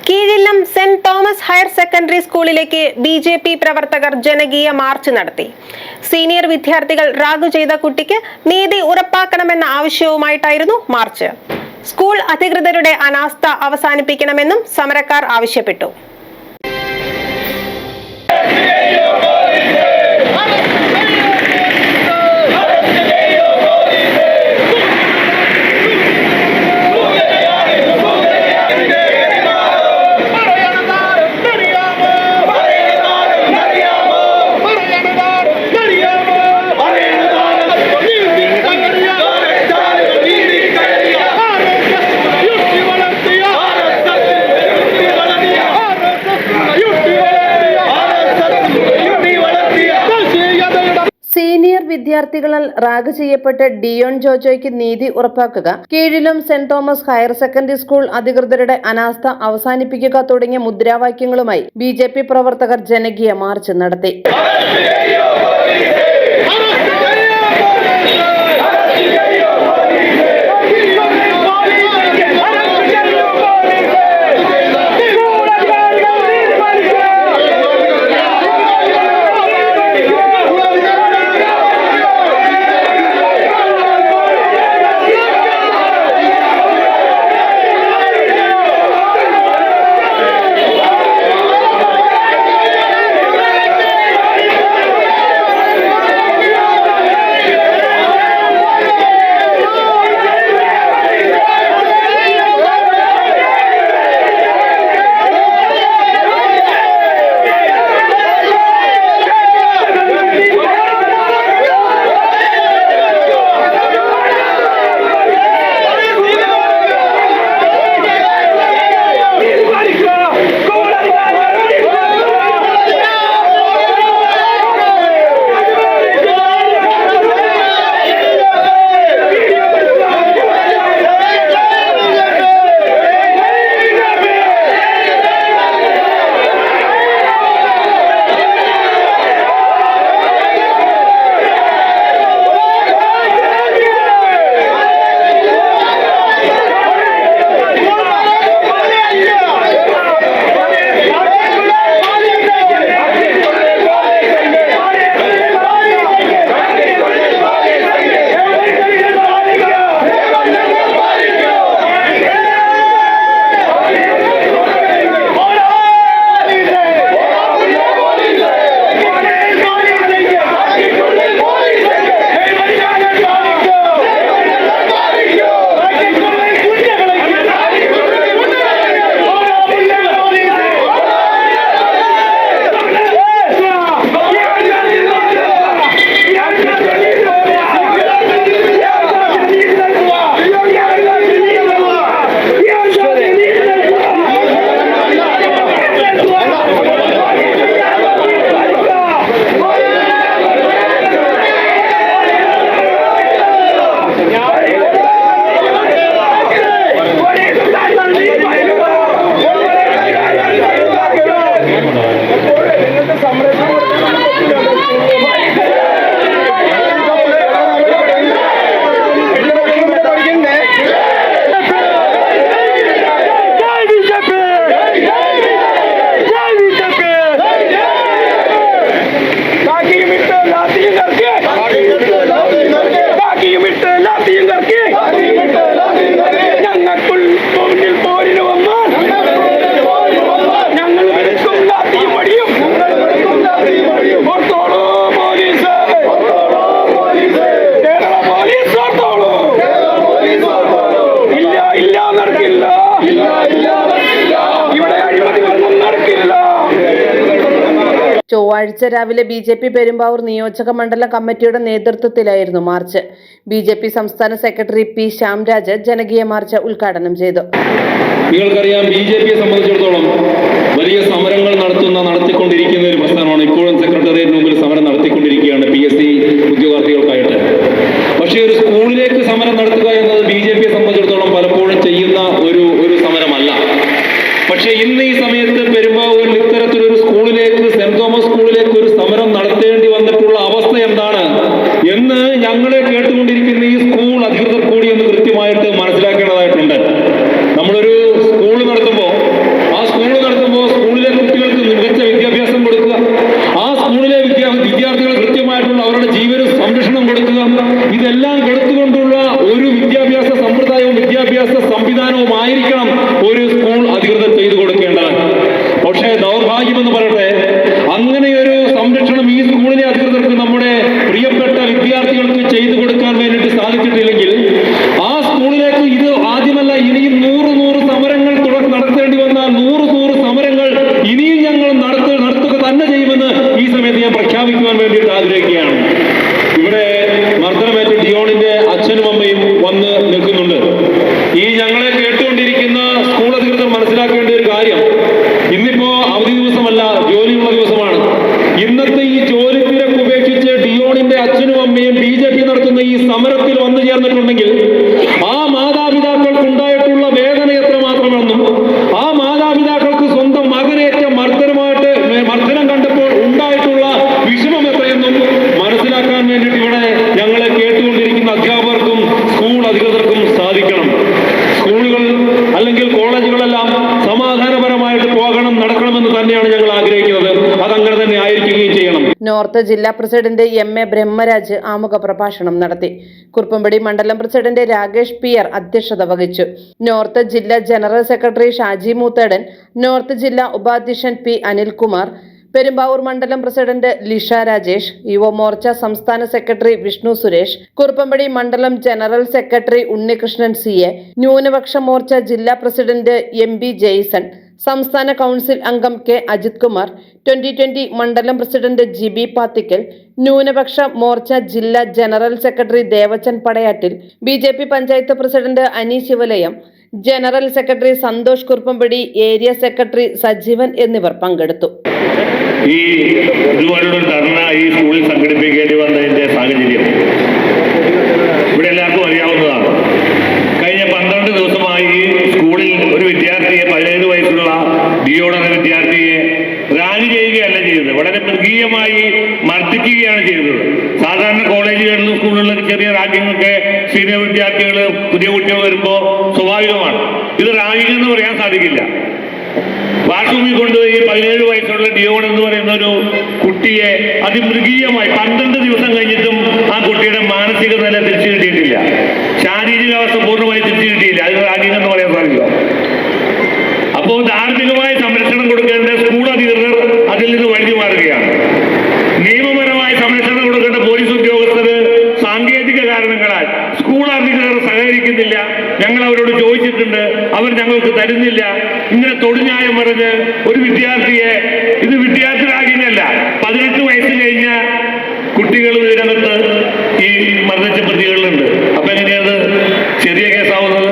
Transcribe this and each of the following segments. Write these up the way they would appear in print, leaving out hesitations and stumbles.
കീഴില്ലം saint Thomas higher secondary സ്കൂളിലേക്ക് BJP പ്രവർത്തകർ ജനകീയ മാർച്ച് നടത്തി. സീനിയർ വിദ്യാർത്ഥികൾ റാഗു ചെയ്ത കുട്ടിക്ക് നീതി ഉറപ്പാക്കണമെന്ന ആവശ്യവുമായിട്ടായിരുന്നു മാർച്ച്. സ്കൂൾ അധികൃതരുടെ അനാസ്ഥ അവസാനിപ്പിക്കണമെന്നും സമരക്കാർ ആവശ്യപ്പെട്ടു. സീനിയർ വിദ്യാർത്ഥികളാൽ റാഗ് ചെയ്യപ്പെട്ട ഡിയോൺ ജോജോയ്ക്ക് നീതി ഉറപ്പാക്കുക, കീഴിലും saint Thomas higher secondary school അധികൃതരുടെ അനാസ്ഥ അവസാനിപ്പിക്കുക തുടങ്ങിയ മുദ്രാവാക്യങ്ങളുമായി ബിജെപി പ്രവർത്തകർ ജനകീയ മാർച്ച് നടത്തി. ചൊവ്വാഴ്ച രാവിലെ ബിജെപി പെരുമ്പാവൂർ നിയോജക മണ്ഡലം കമ്മിറ്റിയുടെ നേതൃത്വത്തിലായിരുന്നു മാർച്ച്. ബിജെപി സംസ്ഥാന സെക്രട്ടറി പി ശ്യാംരാജ് ജനകീയ മാർച്ച് ഉദ്ഘാടനം ചെയ്തു. നിങ്ങൾക്കറിയാം, ബിജെപിയെ സംബന്ധിച്ചിടത്തോളം വലിയ സമരങ്ങൾ നടത്തിക്കൊണ്ടിരിക്കുന്ന ഒരു പ്രസ്ഥാനമാണ്. ഇപ്പോഴും സെക്രട്ടേറിയറ്റിന് മുമ്പിൽ സമരം നടത്തിക്കൊണ്ടിരിക്കുകയാണ് PSC ഉദ്യോഗാർത്ഥികൾക്കായിട്ട്. പക്ഷേ ഒരു സ്കൂളിലേക്ക് സമരം നടത്തുക എന്നത് ബിജെപിയെ സംബന്ധിച്ചിടത്തോളം പലപ്പോഴും ചെയ്യുന്ന ഒരു സമരമല്ല. പക്ഷേ ഇന്ന് ഈ സമയത്ത് പെരുമ്പാവൂരിൽ ഇത്തരത്തിലൊരു സ്കൂളിലേക്ക്, സെന്റ് തോമസ് സ്കൂളിലേക്ക് ഒരു സമരം നടത്തേണ്ടി വന്നിട്ടുള്ള അവസ്ഥ എന്താണ് എന്ന് ഞങ്ങളെ കേട്ടുകൊണ്ടിരിക്കുന്ന ഈ സ്കൂൾ അധികൃതർ കൂടി ഒന്ന് കൃത്യമായിട്ട് മനസ്സിലാക്കേണ്ടതായിട്ടുണ്ട്. നമ്മളൊരു സ്കൂൾ നടത്തുമ്പോൾ ആ സ്കൂൾ നോർത്ത് ജില്ലാ പ്രസിഡന്റ് MA ബ്രഹ്മരാജ് ആമുഖ പ്രഭാഷണം നടത്തി. കുറുപ്പമ്പടി മണ്ഡലം പ്രസിഡന്റ് രാകേഷ് PR അധ്യക്ഷത വഹിച്ചു. നോർത്ത് ജില്ലാ general secretary Shaji Moothedan, north ജില്ലാ ഉപാധ്യക്ഷൻ P അനിൽകുമാർ, പെരുമ്പാവൂർ മണ്ഡലം പ്രസിഡന്റ് ലിഷ രാജേഷ്, യുവമോർച്ച സംസ്ഥാന സെക്രട്ടറി വിഷ്ണു സുരേഷ്, കുറുപ്പമ്പടി മണ്ഡലം ജനറൽ സെക്രട്ടറി ഉണ്ണികൃഷ്ണൻ CA, ന്യൂനപക്ഷ മോർച്ച ജില്ലാ പ്രസിഡന്റ് MB ജെയ്സൺ, സംസ്ഥാന കൗൺസിൽ അംഗം K അജിത് കുമാർ, 2020 മണ്ഡലം പ്രസിഡന്റ് GB പാത്തിക്കൽ, ന്യൂനപക്ഷ മോർച്ച ജില്ലാ general secretary Devachan Padayattil, BJP panchayat president Ani Shivalayam, general secretary Santhosh Kuruppampady, area secretary Sajeevan എന്നിവർ പങ്കെടുത്തു. ഈ ഇതുപോലുള്ള ധർണ ഈ സ്കൂളിൽ സംഘടിപ്പിക്കേണ്ടി വന്നതിന്റെ സാഹചര്യം ഇവിടെ എല്ലാവർക്കും അറിയാവുന്നതാണ്. കഴിഞ്ഞ 12 ദിവസമായി സ്കൂളിൽ ഒരു വിദ്യാർത്ഥിയെ, 17 വയസ്സുള്ള ഡിയോട് എന്ന വിദ്യാർത്ഥിയെ റാഗ് ചെയ്യുകയല്ല ചെയ്തത്, വളരെ മൃഗീയമായി മർദ്ദിക്കുകയാണ് ചെയ്തത്. സാധാരണ കോളേജുകളിലും സ്കൂളുകളിലൊക്കെ ചെറിയ റാഗിംഗ് ഒക്കെ സീനിയർ വിദ്യാർത്ഥികൾ, പുതിയ കുട്ടികൾ വരുമ്പോൾ സ്വാഭാവികമാണ്. ഇത് റാഗിംഗ് എന്ന് പറയാൻ സാധിക്കില്ല. വാഷ്റൂമിൽ കൊണ്ടുപോയി 17 വയസ്സുള്ള ഡിയോൺ എന്ന് പറയുന്ന ഒരു കുട്ടിയെ അതിമൃഗീയമായി 12 ദിവസം കഴിഞ്ഞിട്ടും ആ കുട്ടിയുടെ മാനസിക നില തിരിച്ചു കിട്ടിയിട്ടില്ല, ശാരീരികാവസ്ഥ പൂർണ്ണമായി തിരിച്ചു കിട്ടിയില്ല. അത് റാഗിംഗ് എന്ന് പറയാൻ സാധിക്കുമോ? അപ്പോൾ ധാർമ്മികമായ സംരക്ഷണം കൊടുക്കേണ്ട സ്കൂൾ അധികൃതർ അതിൽ നിന്ന് വഴിഞ്ഞു മാറുകയാണ്. നിയമപരമായ സംരക്ഷണം കൊടുക്കേണ്ട പോലീസ് ഉദ്യോഗസ്ഥര് സാങ്കേതിക കാരണങ്ങളാൽ സ്കൂൾ അധികൃതർ സഹകരിക്കുന്നില്ല. ഞങ്ങൾ അവരോട് ചോദിച്ചിട്ടുണ്ട്, അവർ ഞങ്ങൾക്ക് തരുന്നില്ല. ഇങ്ങനെ തൊടുന്യായം പറഞ്ഞ് ഒരു വിദ്യാർത്ഥിയെ, ഇത് വിദ്യാർത്ഥി റാഗിങ്ങല്ല, 18 വയസ്സ് കഴിഞ്ഞ കുട്ടികൾ ഇതിനകത്ത് ഈ മർദ്ദിച്ച പ്രതികളിലുണ്ട്. അപ്പൊ എങ്ങനെയാണ് ചെറിയ കേസാവുന്നത്?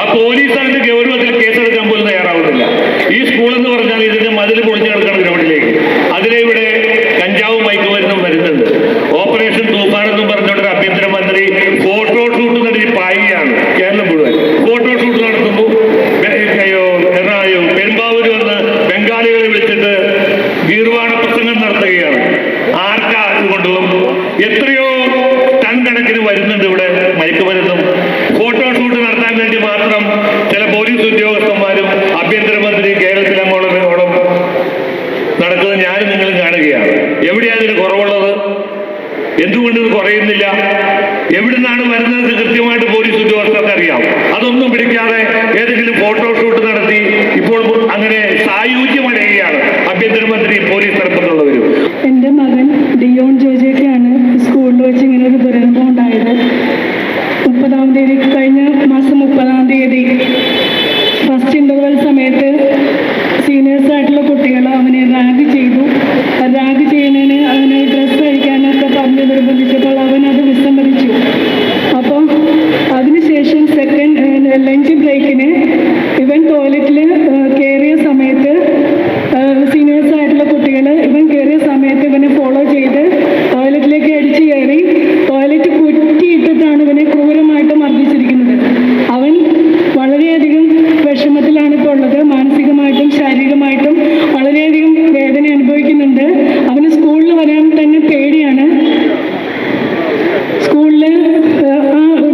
ആ പോലീസ് അതിന്റെ ഗൗരവത്തിൽ കേസെടുക്കാൻ പോലും തയ്യാറാവുന്നില്ല. ഈ സ്കൂൾ എന്ന് പറഞ്ഞാൽ ഇതിന്റെ മതിൽ പൊളിഞ്ഞു കിടക്കണം ഗ്രൗണ്ടിലേക്ക്. അതിലെ ഇവിടെ കഞ്ചാവും മയക്കുമരുന്നും വരുന്നുണ്ട്. ഓപ്പറേഷൻ തൂഫാൻ എന്നും പറഞ്ഞുകൊണ്ട് ആഭ്യന്തരമന്ത്രി ഫോട്ടോഷൂട്ട് നടത്തി പായുകയാണ്. കേരളം മുഴുവൻ ഫോട്ടോഷൂട്ട് നടത്തുന്നു. പെരുമ്പാവൂർ വന്ന് ബംഗാളികളെ വിളിച്ചിട്ട് ഗീർവാണ പ്രസംഗം നടത്തുകയാണ്. ആർക്കാ ഇത് കൊണ്ടുപോകും? എത്രയോ ടൺ കണക്കിന് വരുന്നുണ്ട് ഇവിടെ മയക്കുമരുന്നും. ഫോട്ടോഷൂട്ട് നടത്താൻ വേണ്ടി മാത്രം ചില പോലീസ് ഉദ്യോഗസ്ഥന്മാരും ആഭ്യന്തരമന്ത്രി കേരളത്തിൽ അങ്ങോളം നടക്കുന്നത് ഞാനും നിങ്ങളും കാണുകയാണ്. എവിടെയാണ് ഇതിന് കുറവുള്ളത്? എന്തുകൊണ്ട് ഇത് കുറയുന്നില്ല? എവിടുന്നാണ് വരുന്നത് കൃത്യമായിട്ട് പോലീസ് ഉദ്യോഗസ്ഥർക്ക് അറിയാം. അതൊന്നും പിടിക്കാതെ ഏതെങ്കിലും ഫോട്ടോഷൂട്ട് നടത്തി ഇപ്പോൾ അങ്ങനെ സായുജ്യമടയുകയാണ് ആഭ്യന്തരമന്ത്രി പോലീസ് തലപ്പത്തുള്ളവരും. എൻ്റെ മകൻ ഡിയോൺ ജോജയ്ക്കാണ് സ്കൂളിൽ വെച്ച് ഇങ്ങനെ ഒരു ദുരന്തം ഉണ്ടായത്. 30-ാം തീയതി, കഴിഞ്ഞ മാസം 30-ാം തീയതി ഫസ്റ്റ് ഇൻ്റർവെൽ സമയത്ത് സീനിയേഴ്സായിട്ടുള്ള കുട്ടികൾ അവനെ റാഗ് ചെയ്തു. റാഗ് ചെയ്യുന്നതിന് അവന് ഡ്രസ്സ് കഴിക്കാനൊക്കെ പറഞ്ഞ് നിർബന്ധിച്ചപ്പോൾ അവൻ അത് വിസമ്മതിച്ചു. അപ്പം അതിനുശേഷം ലഞ്ച് ബ്രേക്കിന് ഇവൻ ടോയ്ലറ്റിൽ കയറിയ സമയത്ത് സീനിയേഴ്സായിട്ടുള്ള കുട്ടികൾ ഇവൻ കയറിയ സമയത്ത് ഇവനെ ഫോളോ ചെയ്ത് ടോയ്ലറ്റിലേക്ക് അടിച്ചു കയറി ടോയ്ലറ്റ് കുറ്റിയിട്ടിട്ടാണ് ഇവനെ ക്രൂരമായിട്ട് മർദ്ദിച്ചിരിക്കുന്നത്. അവൻ വളരെയധികം വിഷമത്തിലാണ് ഇപ്പോൾ ഉള്ളത്. മാനസികമായിട്ടും ശാരീരികമായിട്ടും വളരെയധികം വേദന അനുഭവിക്കുന്നുണ്ട്. അവന് സ്കൂളിൽ വരാൻ തന്നെ പേടിയാണ്. സ്കൂളിൽ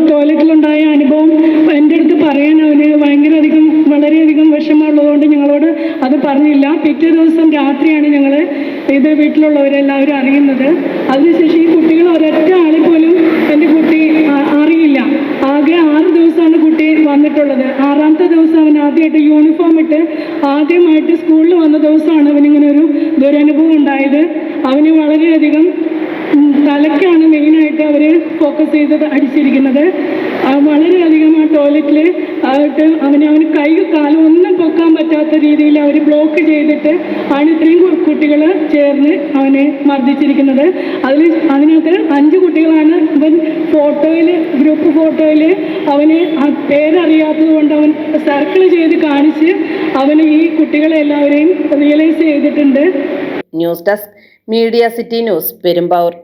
ടോയ്ലറ്റിലുണ്ടായ അനുഭവം എൻ്റെ അടുത്ത് പറയാൻ അവന് വളരെയധികം വിഷമമുള്ളതുകൊണ്ട് ഞങ്ങളോട് അത് പറഞ്ഞില്ല. പിറ്റേ ദിവസം രാത്രിയാണ് ഞങ്ങൾ ഇത് വീട്ടിലുള്ളവരെല്ലാവരും അറിയുന്നത്. അതിനുശേഷം ഈ കുട്ടികൾ ഒരൊറ്റ ആളെ പോലും എൻ്റെ കുട്ടി അറിയില്ല. ആകെ 6 ദിവസമാണ് കുട്ടി വന്നിട്ടുള്ളത്. 6ാമത്തെ ദിവസം അവൻ ആദ്യമായിട്ട് യൂണിഫോം ഇട്ട് ആദ്യമായിട്ട് സ്കൂളിൽ വന്ന ദിവസമാണ് അവനിങ്ങനെ ഒരു ദുരനുഭവം ഉണ്ടായത്. അവന് വളരെയധികം തലയ്ക്കാണ് മെയിനായിട്ട് അവർ ഫോക്കസ് ചെയ്ത് അടിച്ചിരിക്കുന്നത്. വളരെയധികം ആ ടോയ്ലറ്റിൽ ആയിട്ട് അവന് കൈ കാലും ഒന്നും പൊക്കാൻ പറ്റാത്ത രീതിയിൽ അവർ ബ്ലോക്ക് ചെയ്തിട്ട് ആണ് ഇത്രയും കുട്ടികൾ ചേർന്ന് അവനെ മർദ്ദിച്ചിരിക്കുന്നത്. അതിനകത്ത് 5 കുട്ടികളാണ് ഇവൻ ഗ്രൂപ്പ് ഫോട്ടോയിൽ അവന് ആ പേരറിയാത്തത് കൊണ്ട് അവൻ സർക്കിൾ ചെയ്ത് കാണിച്ച് അവന് ഈ കുട്ടികളെ എല്ലാവരെയും റിയലൈസ് ചെയ്തിട്ടുണ്ട്. News desk media city news, Perumbavoor.